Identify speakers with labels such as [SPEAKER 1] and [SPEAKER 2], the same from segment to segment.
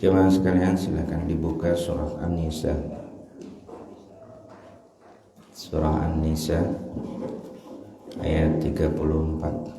[SPEAKER 1] Jemaah sekalian, silakan dibuka surah An-Nisa. Surah An-Nisa ayat 34.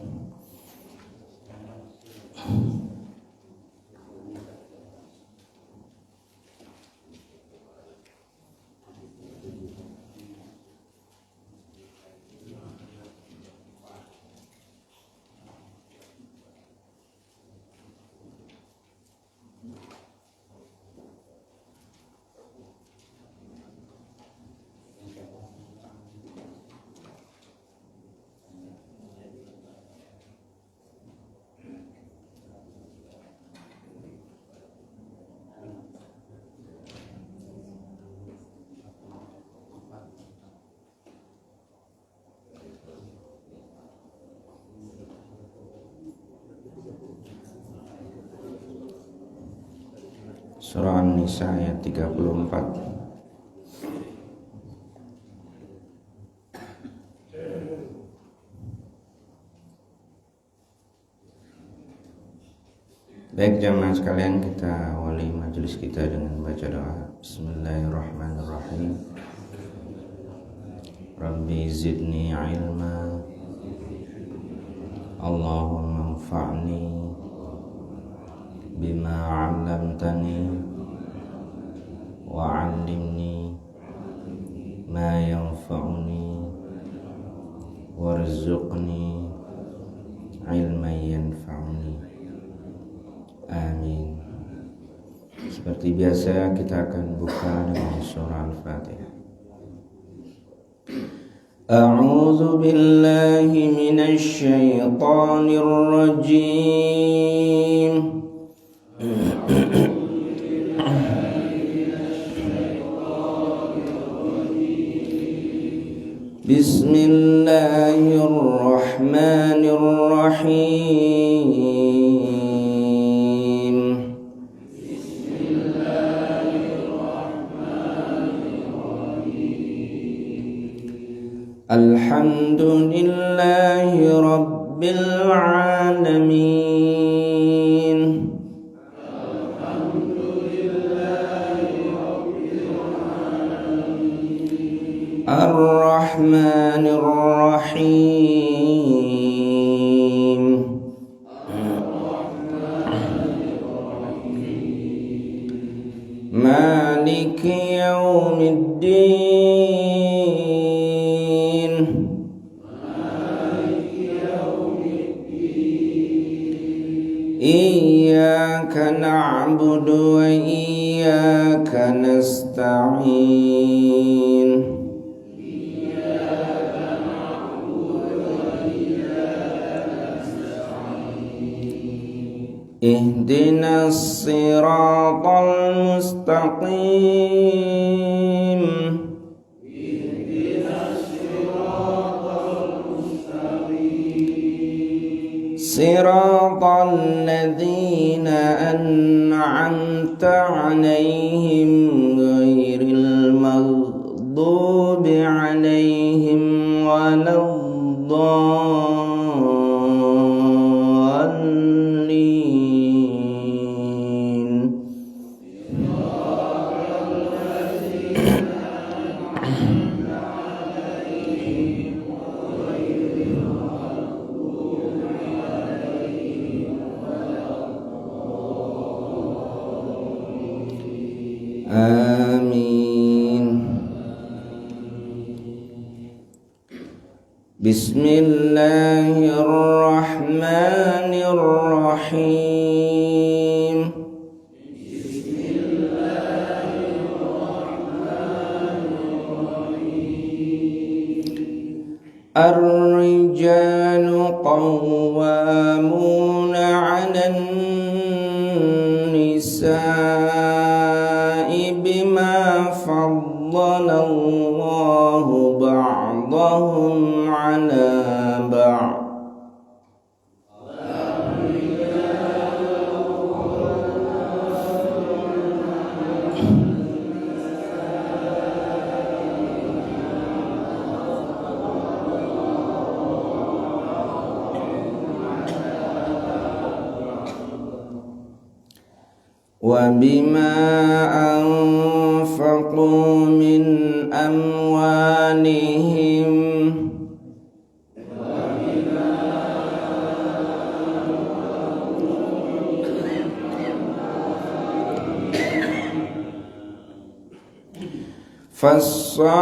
[SPEAKER 1] Surah An-Nisa ayat 34. Baik jemaah sekalian, kita awali majelis kita dengan baca doa. Bismillahirrahmanirrahim. Rabbi zidni ilma, Allahumma anfa'ni bima 'allamtani wa 'allimni ma yanfa'uni warzuqni ilman yanfa'uni. Amin. Seperti biasa kita akan buka dengan surah Al-Fatihah. A'udzu billahi minasy syaithanir rajim. Bismillahirrahmanirrahim. Alhamdulillahi Rabbil Alamin. Ar-Rahmanir Rahim. Maliki Yaumiddin. Iyyaka na'budu wa iyyaka nasta'in. Ihdinas siratal mustaqim. Siratal ladzina an'amta 'alaihim ghairil maghdubi 'alaihim waladdallin. Amin. Bismillahirrahmanirrahim. Ar-rijalu qawwamuna 'alan nisa'i bima faddalallahu ba'dahum 'ala ba'd. وبما أنفقوا من أموالهم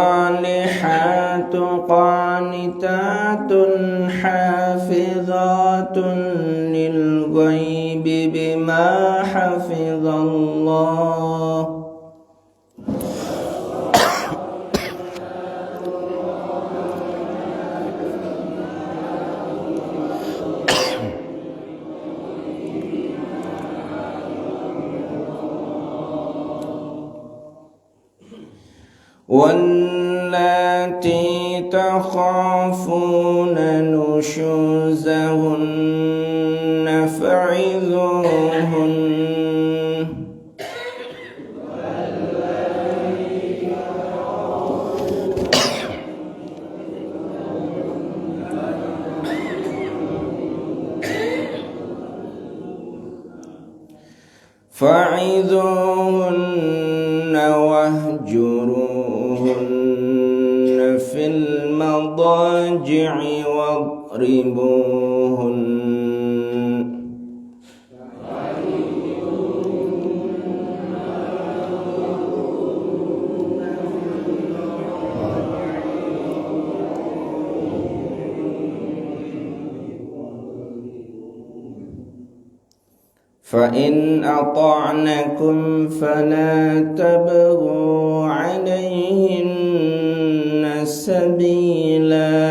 [SPEAKER 1] فالصالحات قانتات حافظات للغيب بما حفظ الله واللاتي تخافون نشوزهن فعظوهن واهجروهن في المضاجع واضربوهن فإن أطعنكم فلا تبغوا عليهن سبيلا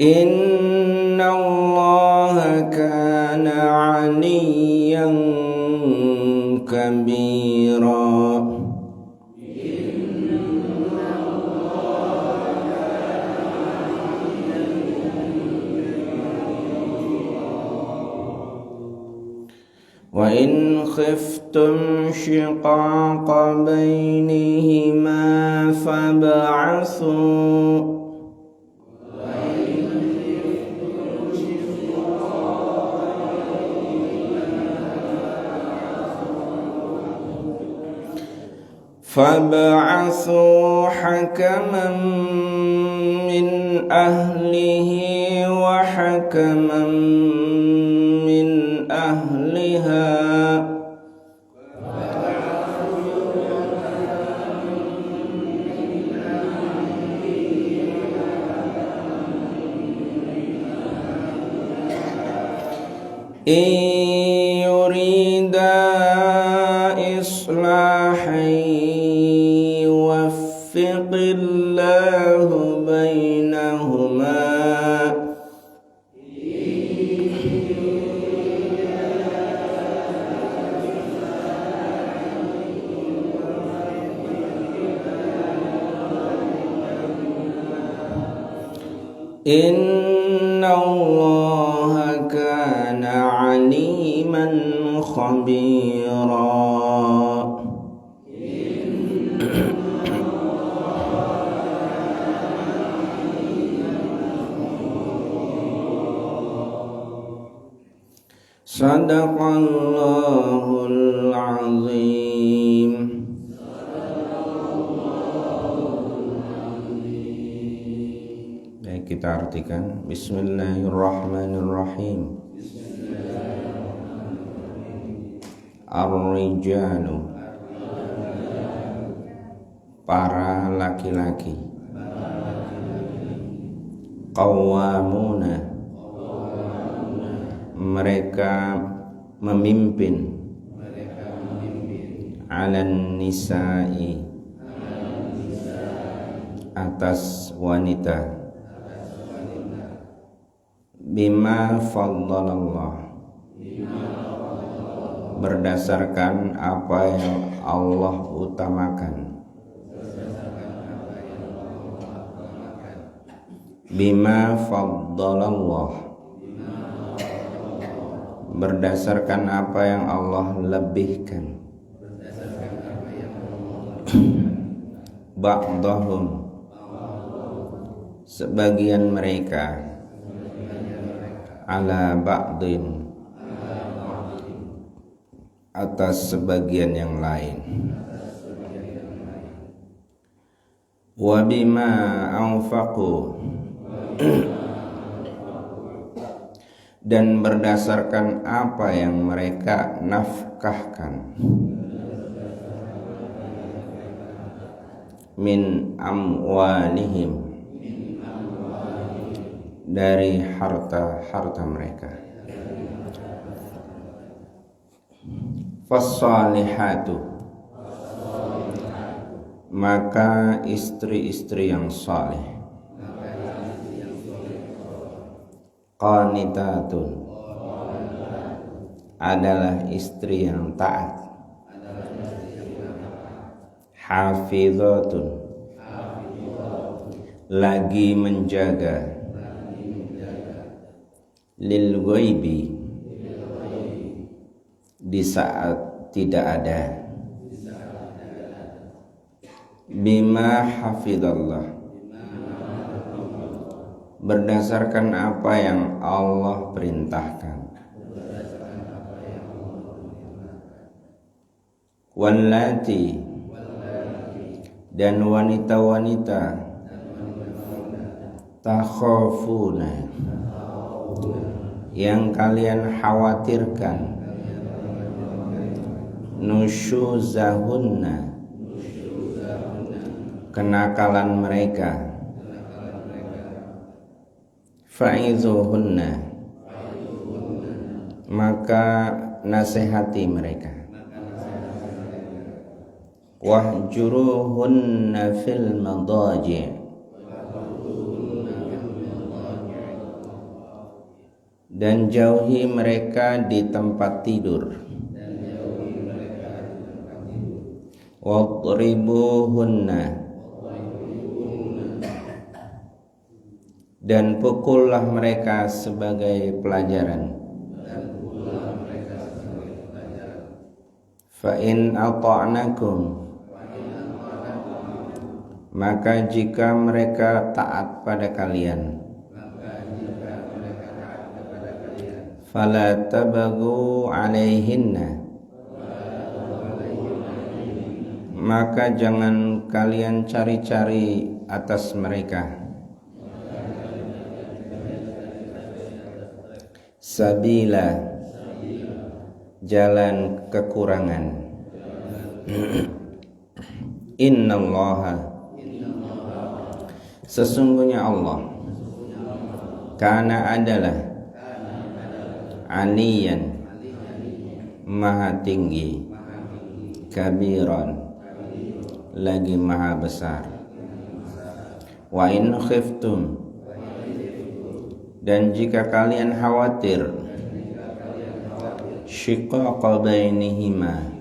[SPEAKER 1] إن الله كان عليا كبيرا وإن خفتم شقاق بينهما فابعثوا حكما من أهله وحكما من أهلها إن يريدا إصلاحا يوفق الله بينهما إن الله كان عليما خبيرا Sadaqallahul azim. Baik, kita artikan. Bismillahirrahmanirrahim. Ar-rijalu, para laki-laki. Qawwamuna, mereka memimpin. Alan nisa'i, atas wanita. Bima faddalallah, berdasarkan apa yang Allah utamakan. Bima faddalallah, berdasarkan apa yang Allah lebihkan. ba'dahum sebagian mereka ala ba'din atas sebagian yang lain wa bima anfaqu dan berdasarkan apa yang mereka nafkahkan min amwalihim dari harta-harta mereka. Fassalihatu maka istri-istri yang saleh, qanitatun adalah istri yang taat, hafizatun lagi menjaga, lil ghaibi di saat tidak ada, bima hafizallah berdasarkan apa yang Allah perintahkan, wallati dan wanita-wanita takhafuna yang kalian khawatirkan, nusyuzahunna kenakalan mereka, fa'izuhunna maka nasihati mereka, wahjuruhunna fil madaji dan jauhi mereka di tempat tidur, wadribuhunna dan pukullah mereka sebagai pelajaran, fa in ata'nakum maka jika mereka taat pada kalian, fala tabagu alaihinna maka jangan kalian cari-cari atas mereka, sabila jalan kekurangan, innallaha sesungguhnya Allah kana adalah aliyan maha tinggi, kabiran lagi maha besar, wa in khiftum dan jika kalian khawatir, syiqaqa bainihima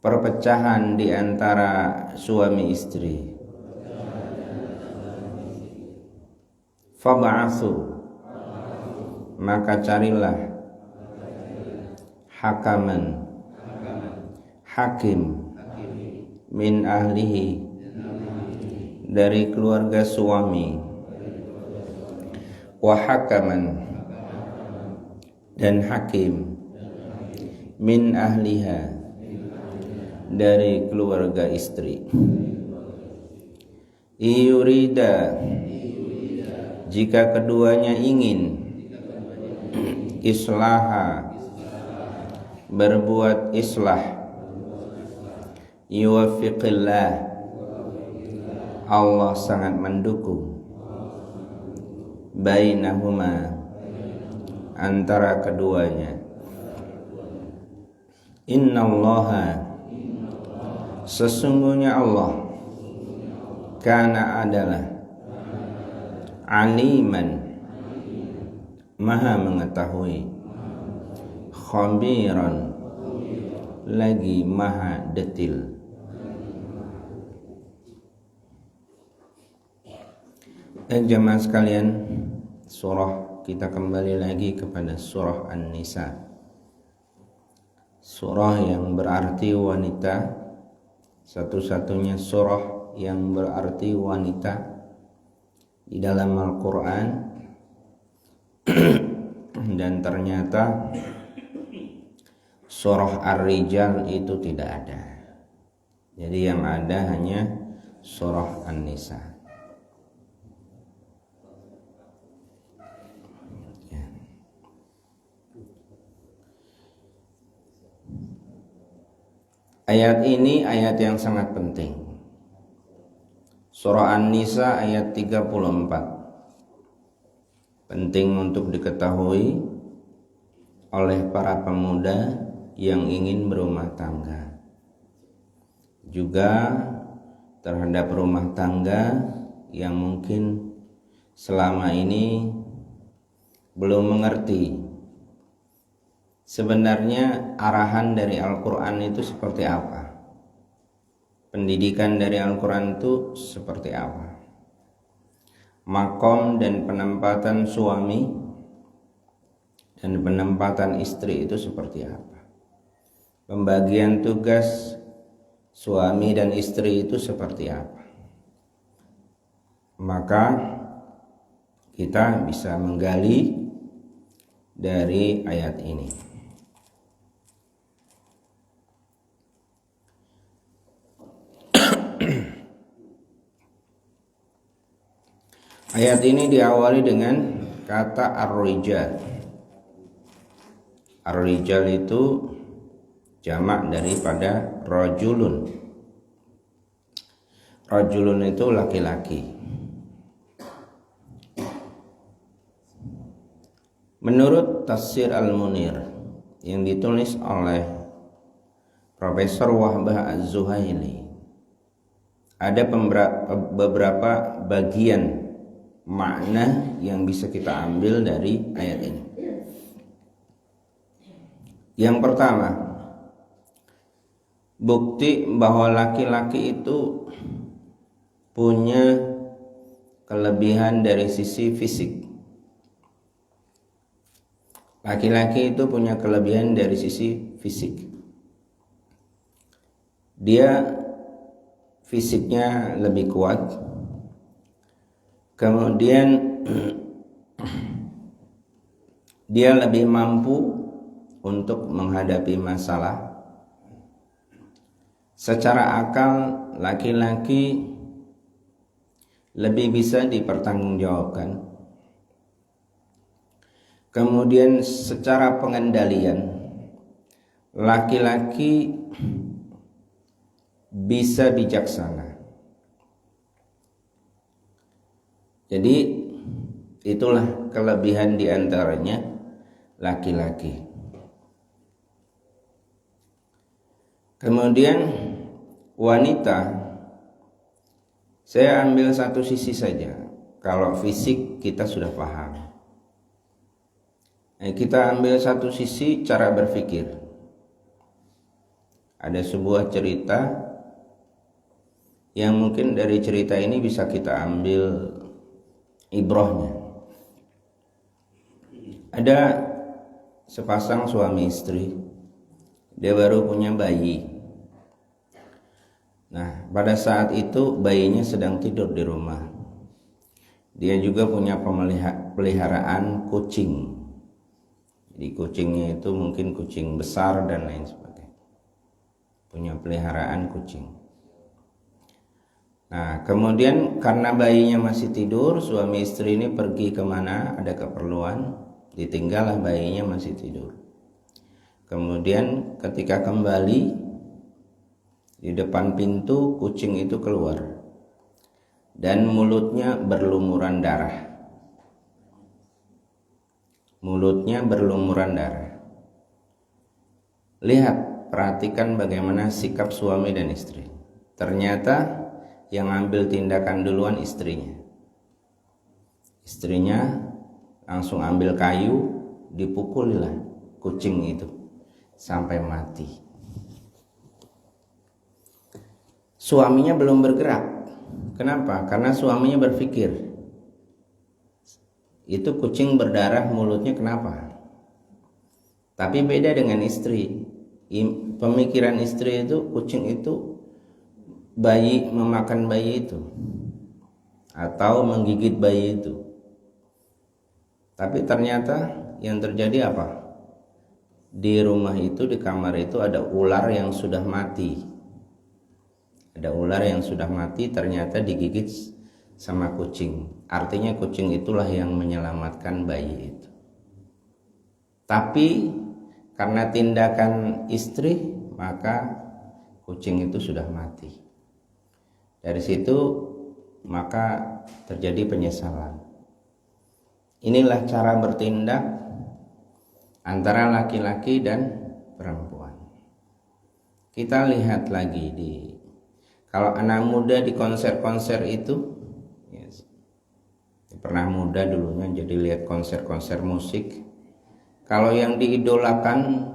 [SPEAKER 1] perpecahan di antara suami istri, fab'atsu maka carilah hakaman hakim min ahlihi dari keluarga suami, wa hakaman dan hakim min ahliha dari keluarga istri, iyurida jika keduanya ingin islaha berbuat islah, yuwaffiqillah Allah sangat mendukung, bainahuma antara keduanya, innallaha sesungguhnya Allah kana adalah aliman maha mengetahui, khabiran lagi maha detil. Jemaah sekalian, kita kembali lagi kepada surah An-Nisa, surah yang berarti wanita satu-satunya surah yang berarti wanita di dalam Al-Quran. Dan ternyata surah Ar-Rijal itu tidak ada. Jadi yang ada hanya surah An-Nisa. Ya. Ayat ini ayat yang sangat penting. Surah An-Nisa ayat 34. Penting untuk diketahui oleh para pemuda yang ingin berumah tangga. Juga terhadap rumah tangga yang mungkin selama ini belum mengerti sebenarnya arahan dari Al-Quran itu seperti apa, pendidikan dari Al-Quran itu seperti apa, makom dan penempatan suami dan penempatan istri itu seperti apa, pembagian tugas suami dan istri itu seperti apa. Maka kita bisa menggali dari ayat ini. Ayat ini diawali dengan kata ar-rijal. Ar-rijal itu jamak daripada rajulun. Rajulun itu laki-laki. Menurut Tafsir Al-Munir yang ditulis oleh Profesor Wahbah Az-Zuhaili, ada beberapa bagian makna yang bisa kita ambil dari ayat ini. Yang pertama, bukti bahwa laki-laki itu punya kelebihan dari sisi fisik. Laki-laki itu punya kelebihan dari sisi fisik. Dia fisiknya lebih kuat. Kemudian dia lebih mampu untuk menghadapi masalah. Secara akal laki-laki lebih bisa dipertanggungjawabkan. Kemudian secara pengendalian laki-laki bisa bijaksana. Jadi itulah kelebihan diantaranya laki-laki. Kemudian wanita, saya ambil satu sisi saja. Kalau fisik kita sudah paham. Kita ambil satu sisi cara berpikir. Ada sebuah cerita yang mungkin dari cerita ini bisa kita ambil ibrahnya. Ada sepasang suami istri, dia baru punya bayi. Nah, pada saat itu bayinya sedang tidur di rumah. Dia juga punya peliharaan kucing. Jadi kucingnya itu mungkin kucing besar dan lain sebagainya. Punya peliharaan kucing. Nah, kemudian karena bayinya masih tidur, suami istri ini pergi kemana, ada keperluan, ditinggallah bayinya masih tidur. Kemudian ketika kembali, di depan pintu kucing itu keluar dan mulutnya berlumuran darah. Mulutnya berlumuran darah. Lihat, perhatikan bagaimana sikap suami dan istri. Ternyata yang ambil tindakan duluan istrinya. Istrinya langsung ambil kayu, dipukulilah kucing itu sampai mati. Suaminya belum bergerak. Kenapa? Karena suaminya berpikir, itu kucing berdarah, mulutnya kenapa? Tapi beda dengan istri. Pemikiran istri itu, kucing itu bayi memakan bayi itu atau menggigit bayi itu. Tapi ternyata yang terjadi apa? Di rumah itu, di kamar itu ada ular yang sudah mati. Ada ular yang sudah mati ternyata digigit sama kucing. Artinya kucing itulah yang menyelamatkan bayi itu. Tapi karena tindakan istri, maka kucing itu sudah mati. Dari situ maka terjadi penyesalan. Inilah cara bertindak antara laki-laki dan perempuan. Kita lihat lagi kalau anak muda di konser-konser itu, yes, pernah muda dulunya jadi lihat konser-konser musik. Kalau yang diidolakan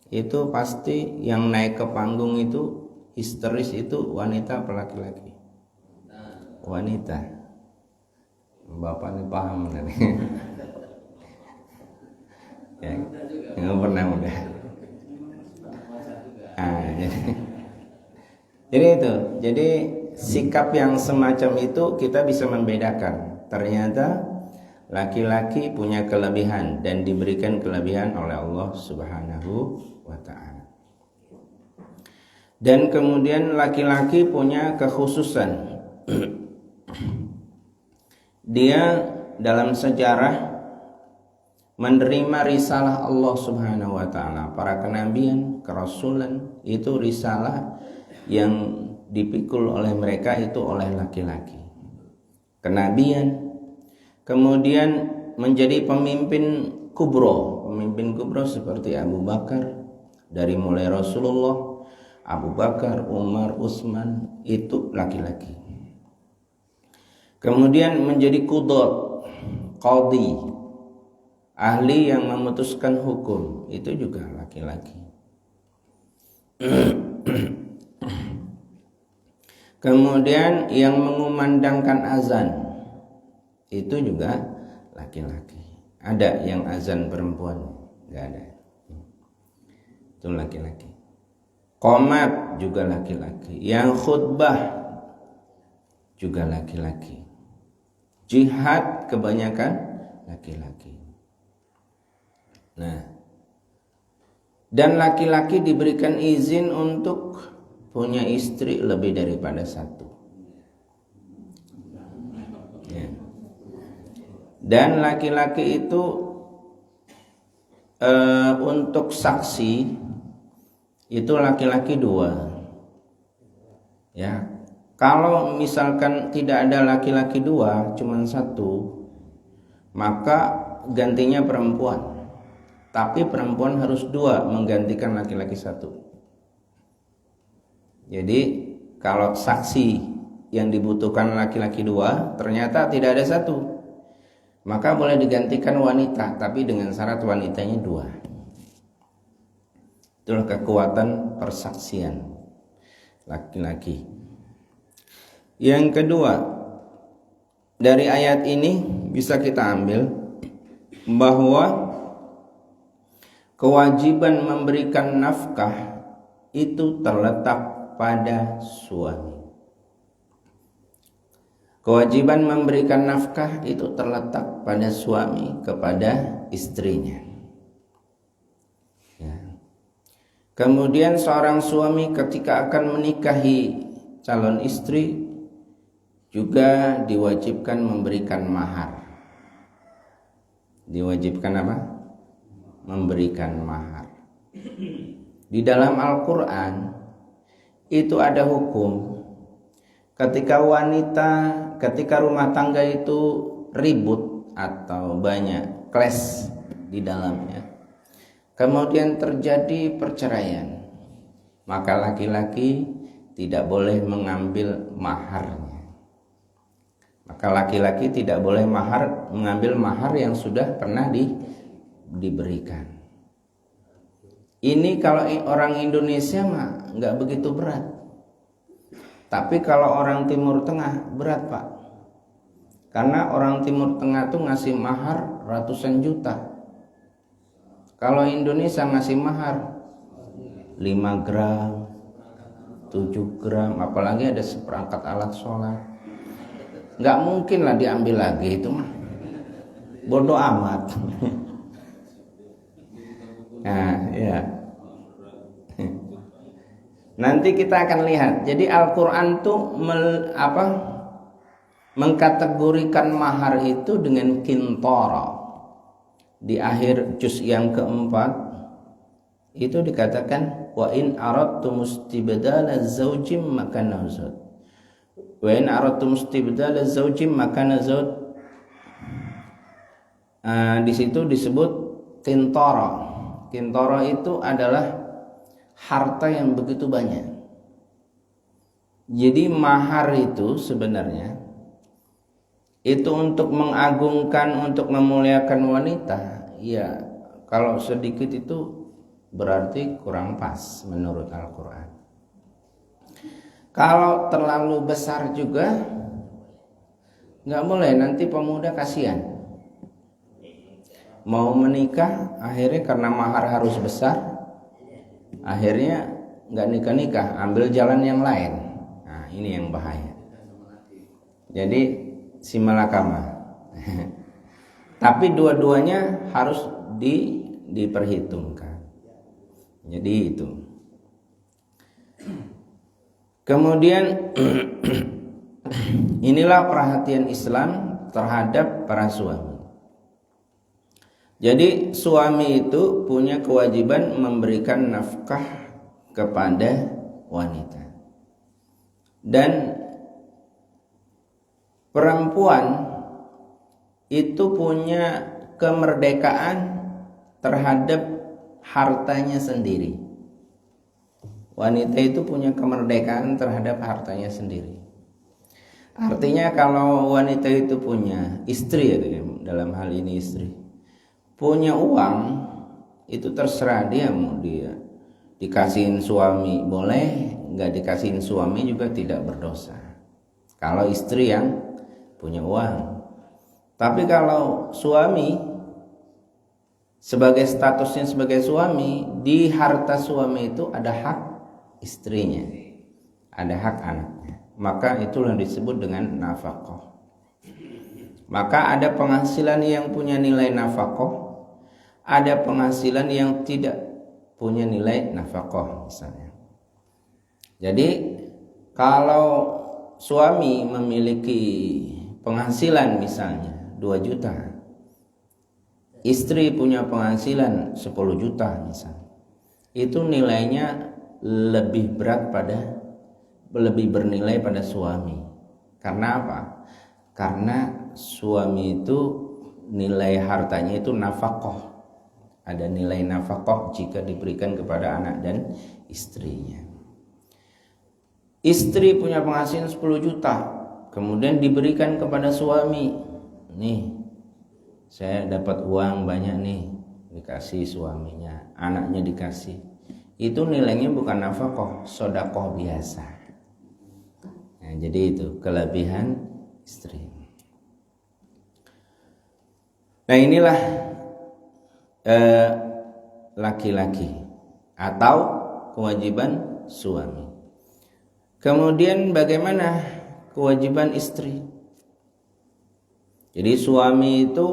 [SPEAKER 1] itu pasti yang naik ke panggung itu histeris itu wanita apa laki-laki? Wanita. Bapak ini paham tadi. Ya, nggak pernah muda. Jadi sikap yang semacam itu kita bisa membedakan. Ternyata laki-laki punya kelebihan dan diberikan kelebihan oleh Allah Subhanahu wa ta'ala. Dan kemudian laki-laki punya kekhususan. Dia dalam sejarah menerima risalah Allah Subhanahu wa ta'ala. Para kenabian, kerasulan, itu risalah yang dipikul oleh mereka itu oleh laki-laki. Kenabian, kemudian menjadi pemimpin kubro seperti Abu Bakar, dari mulai Rasulullah, Abu Bakar, Umar, Utsman, itu laki-laki. Kemudian menjadi qadhi, ahli yang memutuskan hukum, itu juga laki-laki. Kemudian yang mengumandangkan azan, itu juga laki-laki. Ada yang azan perempuan? Enggak ada. Itu laki-laki. Qomat juga laki-laki. Yang khutbah juga laki-laki. Jihad kebanyakan laki-laki. Nah, dan laki-laki diberikan izin untuk punya istri lebih daripada satu. Ya. Dan laki-laki itu untuk saksi itu laki-laki 2. Ya, kalau misalkan tidak ada laki-laki 2, cuma 1, maka gantinya perempuan. Tapi perempuan harus 2 menggantikan laki-laki 1. Jadi kalau saksi yang dibutuhkan laki-laki 2 ternyata tidak ada 1, maka boleh digantikan wanita, tapi dengan syarat wanitanya 2. Itulah kekuatan persaksian laki-laki. Yang kedua, dari ayat ini bisa kita ambil bahwa kewajiban memberikan nafkah itu terletak pada suami. Kewajiban memberikan nafkah itu terletak pada suami kepada istrinya. Ya. Kemudian seorang suami ketika akan menikahi calon istri juga diwajibkan memberikan mahar. Diwajibkan apa? Memberikan mahar. Di dalam Al-Quran itu ada hukum ketika rumah tangga itu ribut atau banyak clash di dalamnya, kemudian terjadi perceraian, maka laki-laki tidak boleh mengambil maharnya. Maka laki-laki tidak boleh mengambil mahar yang sudah pernah diberikan. Ini kalau orang Indonesia mah nggak begitu berat. Tapi kalau orang Timur Tengah berat, Pak. Karena orang Timur Tengah tuh ngasih mahar ratusan juta. Kalau Indonesia ngasih mahar 5 gram, 7 gram, apalagi ada seperangkat alat sholat. Nggak mungkin lah diambil lagi, itu mah bodoh amat. Nah, ya. Nanti kita akan lihat. Jadi Al-Quran tuh mengkategorikan mahar itu dengan kintara. Di akhir juz yang keempat itu dikatakan wa in aradtum istibdala zawjin makana zawj. Wa in aradtum istibdala zawjin makana zawj. Di situ disebut kintara. Kintara itu adalah harta yang begitu banyak. Jadi mahar itu sebenarnya itu untuk mengagungkan, untuk memuliakan wanita. Ya, kalau sedikit itu berarti kurang pas menurut Al-Quran. Kalau terlalu besar juga nggak boleh, nanti pemuda kasihan. Mau menikah akhirnya karena mahar harus besar, akhirnya nggak nikah-nikah, ambil jalan yang lain. Nah, ini yang bahaya. Jadi simalakama. Tapi dua-duanya harus diperhitungkan. Jadi itu. Kemudian inilah perhatian Islam terhadap para suami. Jadi suami itu punya kewajiban memberikan nafkah kepada wanita. Dan perempuan itu punya kemerdekaan terhadap hartanya sendiri. Wanita itu punya kemerdekaan terhadap hartanya sendiri. Artinya kalau wanita itu punya istri, ya, dalam hal ini istri, punya uang, itu terserah dia, mau dia dikasihin suami boleh, nggak dikasihin suami juga tidak berdosa. Kalau istri yang punya uang. Tapi kalau suami sebagai statusnya sebagai suami, di harta suami itu ada hak istrinya, ada hak anaknya. Maka itulah disebut dengan nafkah. Maka ada penghasilan yang punya nilai nafkah, ada penghasilan yang tidak punya nilai nafkah misalnya. Jadi kalau suami memiliki penghasilan misalnya 2 juta, istri punya penghasilan 10 juta misalnya, itu nilainya lebih bernilai pada suami. Karena apa? Karena suami itu nilai hartanya itu nafkah, ada nilai nafkah jika diberikan kepada anak dan istrinya. Istri punya penghasilan 10 juta, kemudian diberikan kepada suami. Nih, saya dapat uang banyak nih, dikasih suaminya, anaknya dikasih. Itu nilainya bukan nafkah, sedekah biasa. Nah, jadi itu kelebihan istri. Nah, inilah laki-laki atau kewajiban suami. Kemudian bagaimana kewajiban istri? Jadi suami itu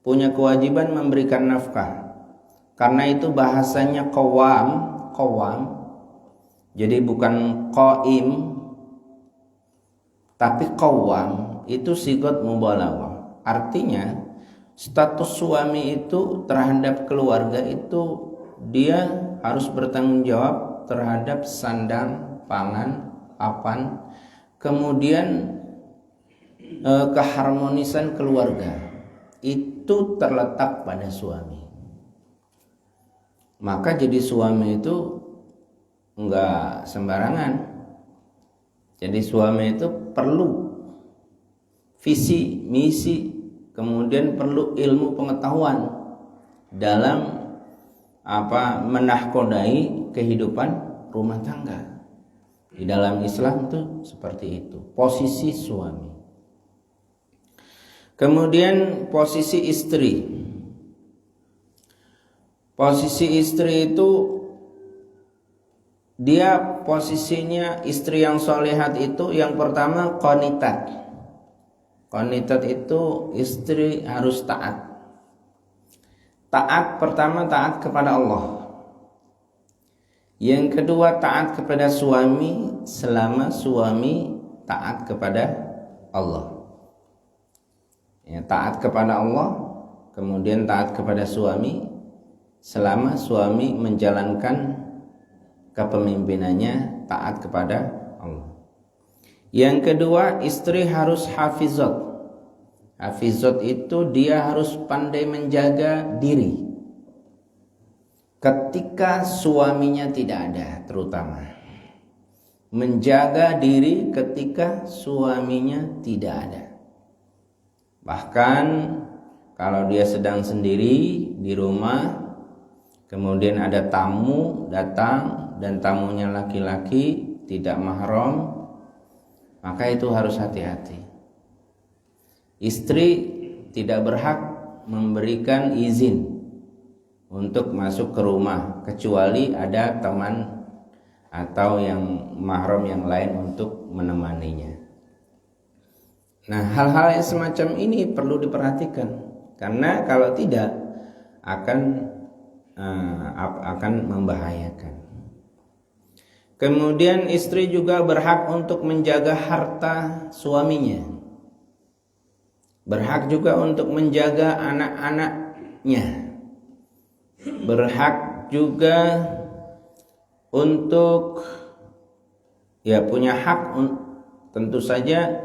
[SPEAKER 1] punya kewajiban memberikan nafkah. Karena itu bahasanya qawam. Jadi bukan qaim, tapi qawam, itu sigat mubalaghah. Artinya status suami itu terhadap keluarga itu dia harus bertanggung jawab terhadap sandang, pangan, papan, kemudian keharmonisan keluarga itu terletak pada suami. Maka jadi suami itu enggak sembarangan. Jadi suami itu perlu visi, misi, kemudian perlu ilmu pengetahuan dalam menahkodai kehidupan rumah tangga. Di dalam Islam itu seperti itu posisi suami. Kemudian posisi istri. Posisi istri itu dia posisinya istri yang solehat itu yang pertama qanitat. Qanitat itu istri harus taat. Taat pertama taat kepada Allah. Yang kedua taat kepada suami selama suami taat kepada Allah. Ya, taat kepada Allah, kemudian taat kepada suami selama suami menjalankan kepemimpinannya taat kepada Allah. Yang kedua, istri harus hafizat. Hafizat itu dia harus pandai menjaga diri ketika suaminya tidak ada, terutama menjaga diri ketika suaminya tidak ada. Bahkan kalau dia sedang sendiri di rumah, kemudian ada tamu datang dan tamunya laki-laki tidak mahram, maka itu harus hati-hati. Istri tidak berhak memberikan izin untuk masuk ke rumah kecuali ada teman atau yang mahram yang lain untuk menemaninya. Nah, hal-hal yang semacam ini perlu diperhatikan karena kalau tidak akan membahayakan. Kemudian istri juga berhak untuk menjaga harta suaminya. Berhak juga untuk menjaga anak-anaknya. Berhak juga untuk punya hak tentu saja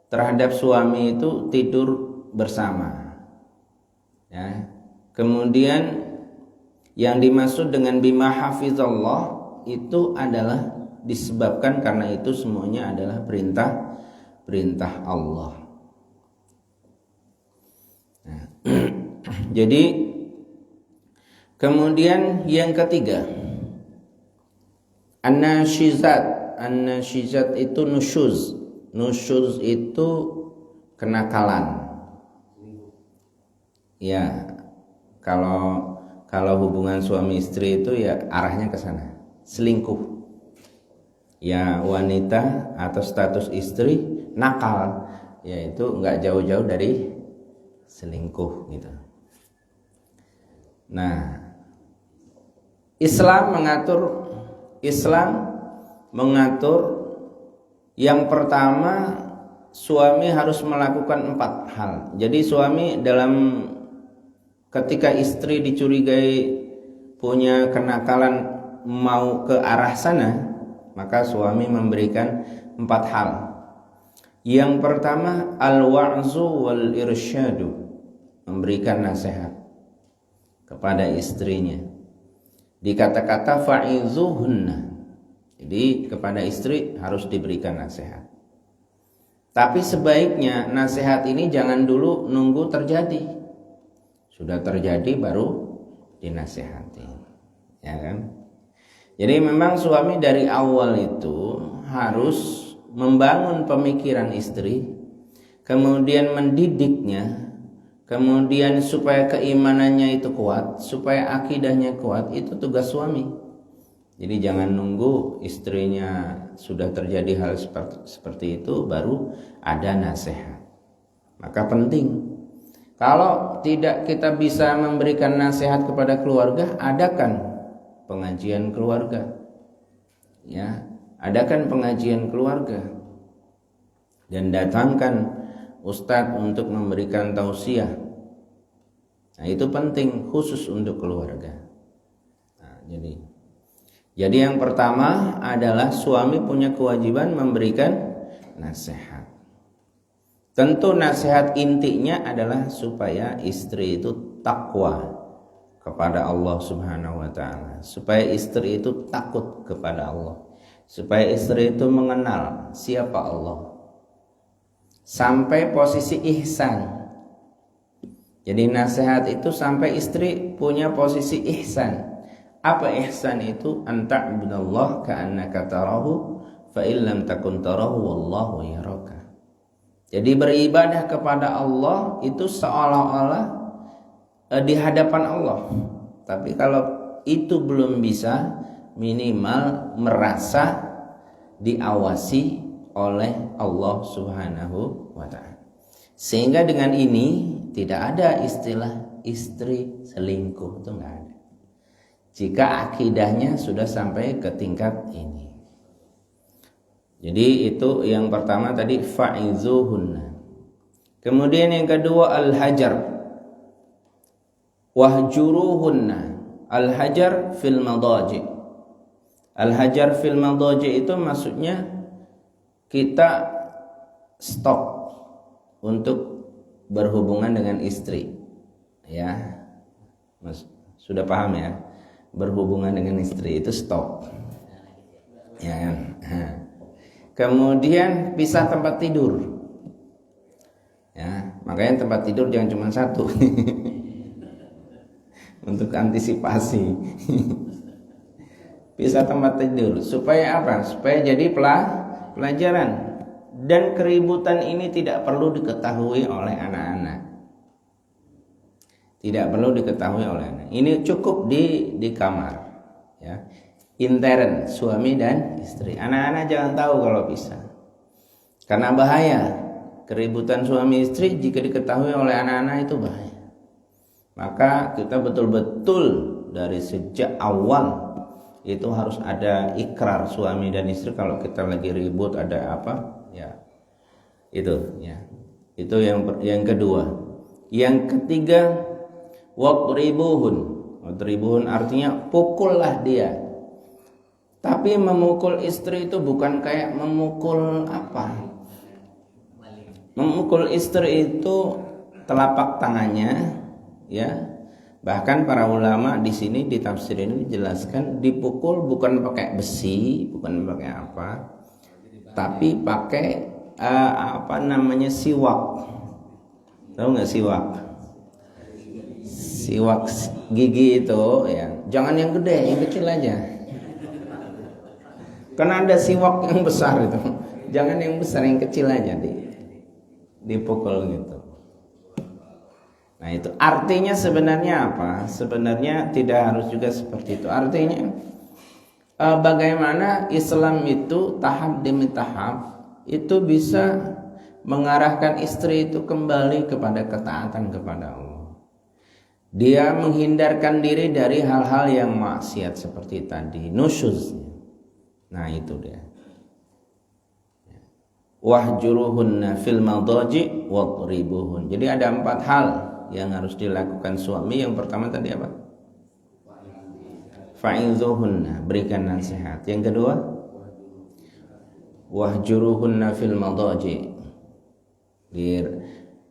[SPEAKER 1] terhadap suami itu tidur bersama. Ya. Kemudian yang dimaksud dengan bima hafizallah itu adalah disebabkan karena itu semuanya adalah perintah Allah. Nah, jadi kemudian yang ketiga, an-nashizat itu nusyuz. Nusyuz itu kenakalan. Ya, kalau hubungan suami istri itu ya arahnya ke sana, selingkuh. Ya, wanita atau status istri nakal, yaitu nggak jauh-jauh dari selingkuh gitu. Nah, Islam mengatur yang pertama, suami harus melakukan 4 hal. Jadi suami ketika istri dicurigai punya kenakalan mau ke arah sana, maka suami memberikan 4 hal. Yang pertama, al-wa'zu wal irsyadu, memberikan nasihat kepada istrinya. Dikata-kata fa'izuhunna. Jadi kepada istri harus diberikan nasihat. Tapi sebaiknya nasihat ini jangan dulu nunggu terjadi. Sudah terjadi baru dinasihati. Ya kan? Jadi memang suami dari awal itu harus membangun pemikiran istri, kemudian mendidiknya, kemudian supaya keimanannya itu kuat, supaya akidahnya kuat, itu tugas suami. Jadi jangan nunggu istrinya sudah terjadi hal seperti itu baru ada nasihat. Maka penting, kalau tidak kita bisa memberikan nasihat kepada keluarga, adakan pengajian keluarga. Ya, adakan pengajian keluarga dan datangkan ustadz untuk memberikan tausiah. Nah, itu penting khusus untuk keluarga. Nah, jadi yang pertama adalah suami punya kewajiban memberikan nasihat. Tentu nasihat intinya adalah supaya istri itu takwa kepada Allah Subhanahu wa taala, supaya istri itu takut kepada Allah, supaya istri itu mengenal siapa Allah, sampai posisi ihsan. Jadi nasihat itu sampai istri punya posisi ihsan. Apa ihsan itu? Anta'budallah ka'annaka tarahu fa illam takun tarahu wallahu yaraka. Jadi beribadah kepada Allah itu seolah-olah di hadapan Allah. Tapi kalau itu belum bisa, minimal merasa diawasi oleh Allah Subhanahu wa ta'ala. Sehingga dengan ini tidak ada istilah istri selingkuh, itu enggak ada. Jika akidahnya sudah sampai ke tingkat ini. Jadi itu yang pertama tadi fa'izuhunna. Kemudian yang kedua al-hajar. Wahjuruhunna. Al-hajar fil madaji. Al-hajar fil madaji itu maksudnya kita stop untuk berhubungan dengan istri, ya, Mas, sudah paham ya? Berhubungan dengan istri itu stop, ya kan? Kemudian pisah tempat tidur, ya, makanya tempat tidur jangan cuma satu, untuk antisipasi. Pisah tempat tidur supaya apa? Supaya jadi pelajaran. Dan keributan ini tidak perlu diketahui oleh anak-anak. Tidak perlu diketahui oleh anak. Ini cukup di kamar, ya. Intern suami dan istri. Anak-anak jangan tahu kalau pisah. Karena bahaya. Keributan suami istri jika diketahui oleh anak-anak itu bahaya. Maka kita betul-betul dari sejak awal itu harus ada ikrar suami dan istri. Kalau kita lagi ribut ada apa, ya itu, ya itu yang kedua. Yang ketiga, wadribuhun artinya pukullah dia. Tapi memukul istri itu bukan kayak memukul apa? Memukul istri itu telapak tangannya, ya. Bahkan para ulama di sini di tafsir ini dijelaskan dipukul bukan pakai besi, bukan pakai apa, tapi pakai siwak. Tahu nggak siwak? Siwak gigi itu, ya. Jangan yang gede, yang kecil aja. Karena ada siwak yang besar itu. Jangan yang besar, yang kecil aja dipukul gitu. Nah itu artinya sebenarnya apa? Sebenarnya tidak harus juga seperti itu. Artinya bagaimana Islam itu tahap demi tahap itu bisa mengarahkan istri itu kembali kepada ketaatan kepada Allah. Dia menghindarkan diri dari hal-hal yang maksiat seperti tadi, nusyuz. Nah itu dia. Wahjuruhunna fil madaji wadribuhun. Jadi ada 4 hal yang harus dilakukan suami. Yang pertama tadi apa? Fa'izuhunna, berikan nasihat. Yang kedua, wahjuruhunna fil madaji,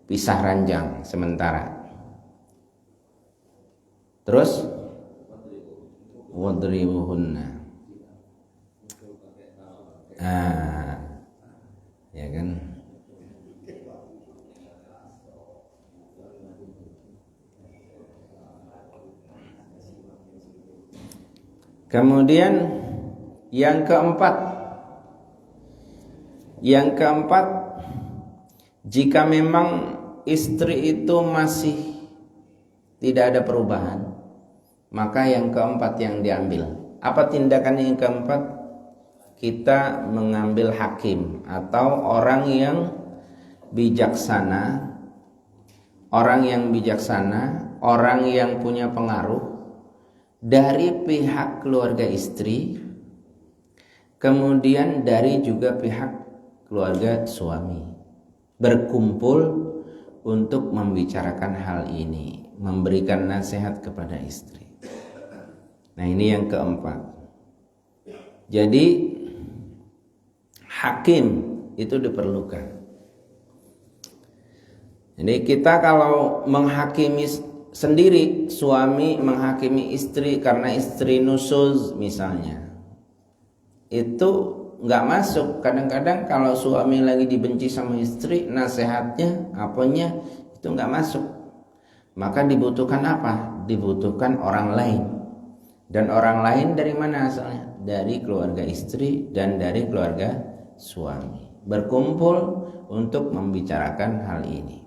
[SPEAKER 1] pisah ranjang sementara. Terus wadribuhunna, ya kan? Kemudian yang keempat, jika memang istri itu masih tidak ada perubahan, maka yang keempat yang diambil. Apa tindakan yang keempat? Kita mengambil hakim atau orang yang bijaksana, orang yang punya pengaruh dari pihak keluarga istri, kemudian dari juga pihak keluarga suami, berkumpul untuk membicarakan hal ini, memberikan nasihat kepada istri. Nah ini yang keempat. Jadi hakim itu diperlukan. Jadi kita kalau menghakimi sendiri, suami menghakimi istri karena istri nusuz misalnya, itu nggak masuk. Kadang-kadang kalau suami lagi dibenci sama istri, nasihatnya apanya itu nggak masuk. Maka dibutuhkan apa? Dibutuhkan orang lain. Dan orang lain dari mana asalnya? Dari keluarga istri dan dari keluarga suami. Berkumpul untuk membicarakan hal ini.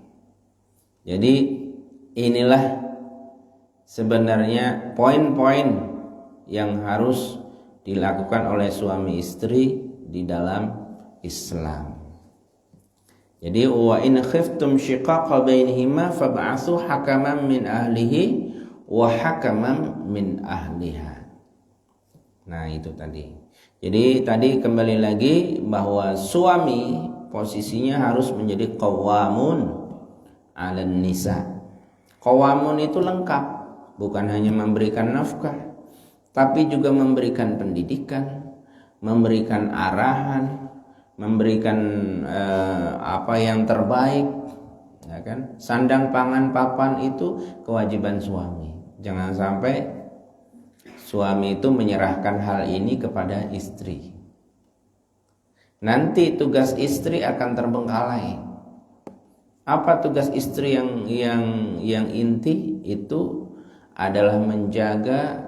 [SPEAKER 1] Jadi inilah sebenarnya poin-poin yang harus dilakukan oleh suami istri di dalam Islam. Jadi wa in khiftum shiqaqa bainihima fab'atsu hakaman min ahlihi wa hakaman min ahliha. Nah, itu tadi. Jadi tadi kembali lagi bahwa suami posisinya harus menjadi qawamun 'alan nisa. Qawamun itu lengkap, bukan hanya memberikan nafkah, tapi juga memberikan pendidikan, memberikan arahan, memberikan apa yang terbaik, ya kan? Sandang pangan papan itu kewajiban suami. Jangan sampai suami itu menyerahkan hal ini kepada istri. Nanti tugas istri akan terbengkalai. Apa tugas istri yang inti? Itu adalah menjaga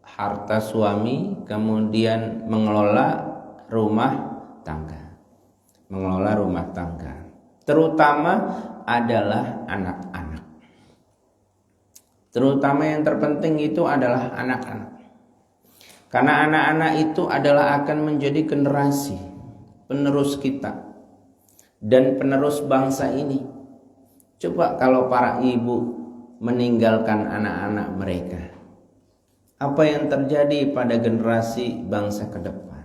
[SPEAKER 1] harta suami, kemudian mengelola rumah tangga. Mengelola rumah tangga. Terutama adalah anak-anak. Terutama yang terpenting itu adalah anak-anak. Karena anak-anak itu adalah akan menjadi generasi penerus kita dan penerus bangsa ini. Coba kalau para ibu meninggalkan anak-anak mereka, apa yang terjadi pada generasi bangsa ke depan?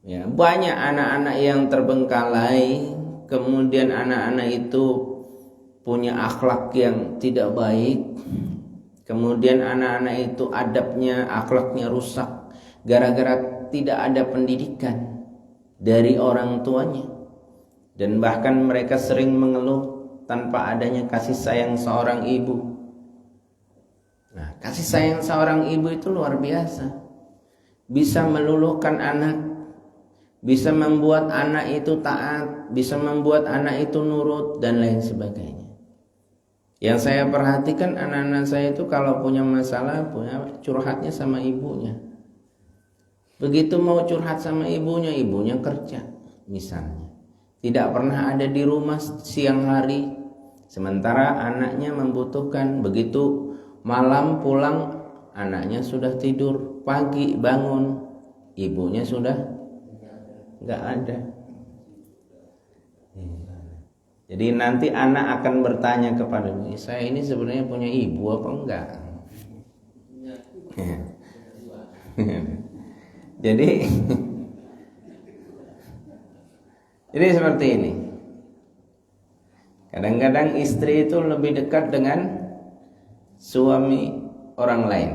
[SPEAKER 1] Ya, banyak anak-anak yang terbengkalai, kemudian anak-anak itu punya akhlak yang tidak baik. Kemudian anak-anak itu adabnya, akhlaknya rusak gara-gara tidak ada pendidikan dari orang tuanya. Dan bahkan mereka sering mengeluh tanpa adanya kasih sayang seorang ibu. Nah, kasih sayang seorang ibu itu luar biasa. Bisa meluluhkan anak, bisa membuat anak itu taat, bisa membuat anak itu nurut dan lain sebagainya. Yang saya perhatikan anak-anak saya itu kalau punya masalah, punya curhatnya sama ibunya. Begitu mau curhat sama ibunya, ibunya kerja misalnya. Tidak pernah ada di rumah siang hari. Sementara anaknya membutuhkan, begitu malam pulang anaknya sudah tidur, pagi bangun ibunya sudah nggak ada. Jadi nanti anak akan bertanya kepada saya, ini sebenarnya punya ibu apa enggak? Jadi seperti ini. Kadang-kadang istri itu lebih dekat dengan suami orang lain.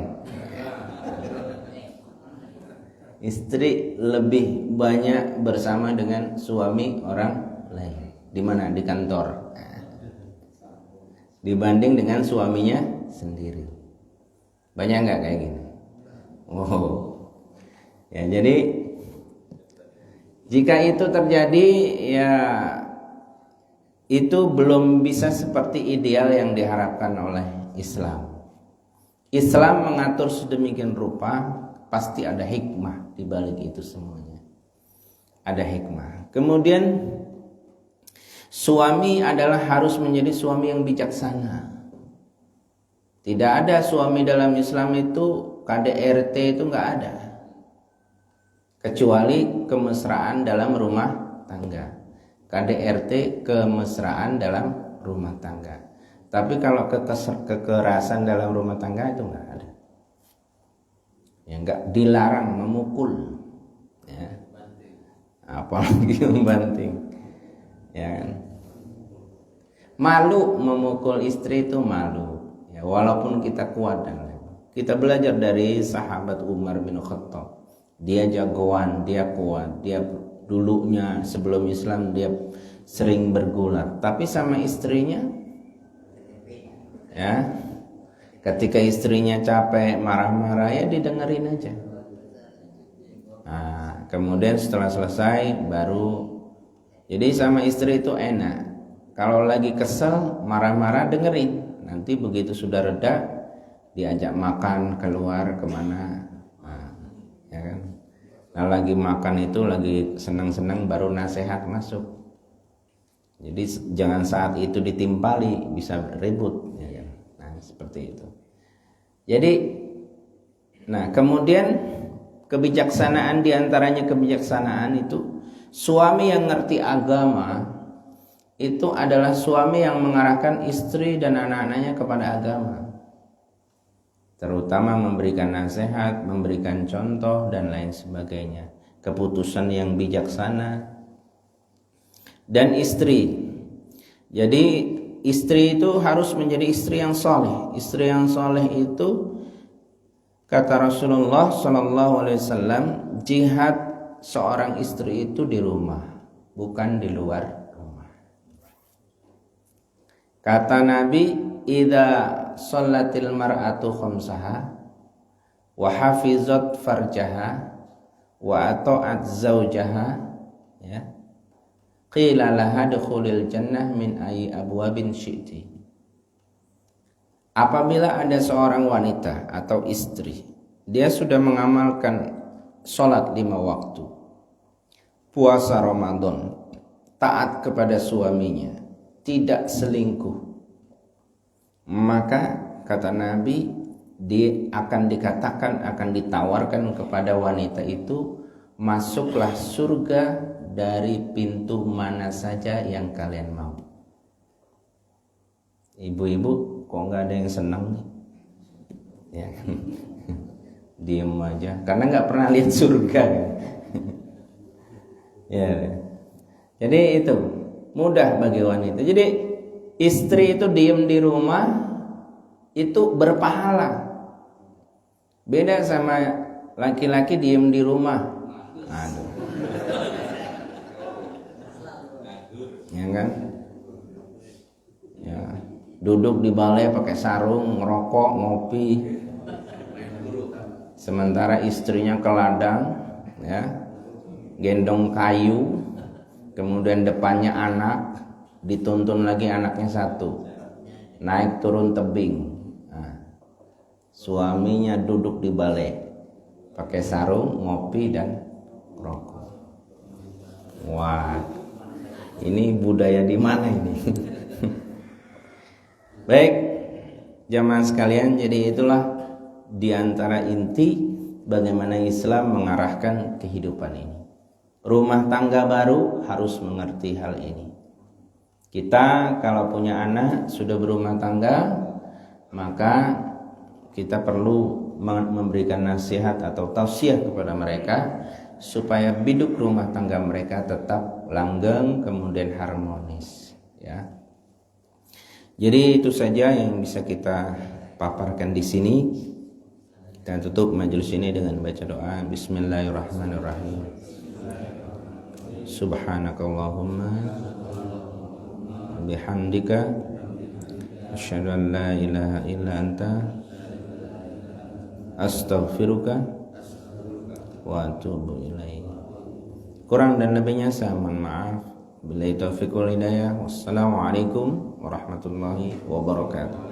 [SPEAKER 1] Istri lebih banyak bersama dengan suami orang lain. Di mana? Di kantor. Dibanding dengan suaminya sendiri. Banyak nggak kayak gini? Oh, ya jadi jika itu terjadi, ya itu belum bisa seperti ideal yang diharapkan oleh Islam. Islam mengatur sedemikian rupa, pasti ada hikmah di balik itu semuanya. Ada hikmah. Kemudian suami adalah harus menjadi suami yang bijaksana. Tidak ada suami dalam Islam itu KDRT itu nggak ada, kecuali kemesraan dalam rumah tangga. KDRT kemesraan dalam rumah tangga. Tapi kalau kekerasan dalam rumah tangga itu nggak ada. Ya nggak dilarang memukul, ya. Apalagi membanting, ya kan? Malu memukul istri itu malu, ya, walaupun kita kuat dan lain. Kita belajar dari sahabat Umar bin Khattab. Dia jagoan, dia kuat, dia dulunya sebelum Islam dia sering bergulat, tapi sama istrinya, ya, ketika istrinya capek marah-marah ya didengerin aja. Nah, kemudian setelah selesai baru, jadi sama istri itu enak. Kalau lagi kesel marah-marah dengerin, nanti begitu sudah reda diajak makan keluar kemana, nah, ya kan. Nah lagi makan itu lagi senang-senang baru nasihat masuk. Jadi jangan saat itu ditimpali, bisa ribut, ya kan? Nah seperti itu. Jadi Nah, kemudian kebijaksanaan, diantaranya kebijaksanaan itu suami yang ngerti agama itu adalah suami yang mengarahkan istri dan anak-anaknya kepada agama, terutama memberikan nasihat, memberikan contoh dan lain sebagainya, keputusan yang bijaksana. Dan istri, jadi istri itu harus menjadi istri yang soleh. Istri yang soleh itu kata Rasulullah SAW, jihad seorang istri itu di rumah, bukan di luar rumah. Kata Nabi, idza shallatil mar'atu khamsaha wa hafizat farjaha wa ata'at zaujaha, ya, qila laha dukhulil jannah min ayyi abwabin syi'ti. Apabila ada seorang wanita atau istri, dia sudah mengamalkan sholat 5 waktu, puasa Ramadan, taat kepada suaminya, tidak selingkuh, maka kata Nabi, dia akan dikatakan, akan ditawarkan kepada wanita itu, masuklah surga dari pintu mana saja yang kalian mau. Ibu-ibu, kok nggak ada yang senang nih? Ya, diem aja, karena nggak pernah lihat surga. Ya, jadi itu mudah bagi wanita. Jadi istri itu diem di rumah itu berpahala. Beda sama laki-laki diem di rumah. Aduh. Ya kan? Ya, duduk di balai pakai sarung, ngerokok, ngopi. Sementara istrinya ke ladang, ya, gendong kayu, kemudian depannya anak, dituntun lagi anaknya satu, naik turun tebing. Nah, suaminya duduk di balai, pakai sarung, ngopi dan rokok. Wah, ini budaya di mana ini? Baik, jamaah sekalian, jadi itulah diantara inti bagaimana Islam mengarahkan kehidupan ini. Rumah tangga baru harus mengerti hal ini. Kita kalau punya anak sudah berumah tangga, maka kita perlu memberikan nasihat atau tausiah kepada mereka supaya hidup rumah tangga mereka tetap langgeng kemudian harmonis, ya. Jadi itu saja yang bisa kita paparkan di sini. Kita tutup majelis ini dengan baca doa. Bismillahirrahmanirrahim. Subhanakallahumma bihamdika asyhadu an la ilaha illa anta astaghfiruka wa atubu ilaik. Kurang dan lebihnya saya mohon maaf. Billahi taufiq wal hidayah. Wassalamualaikum warahmatullahi wabarakatuh.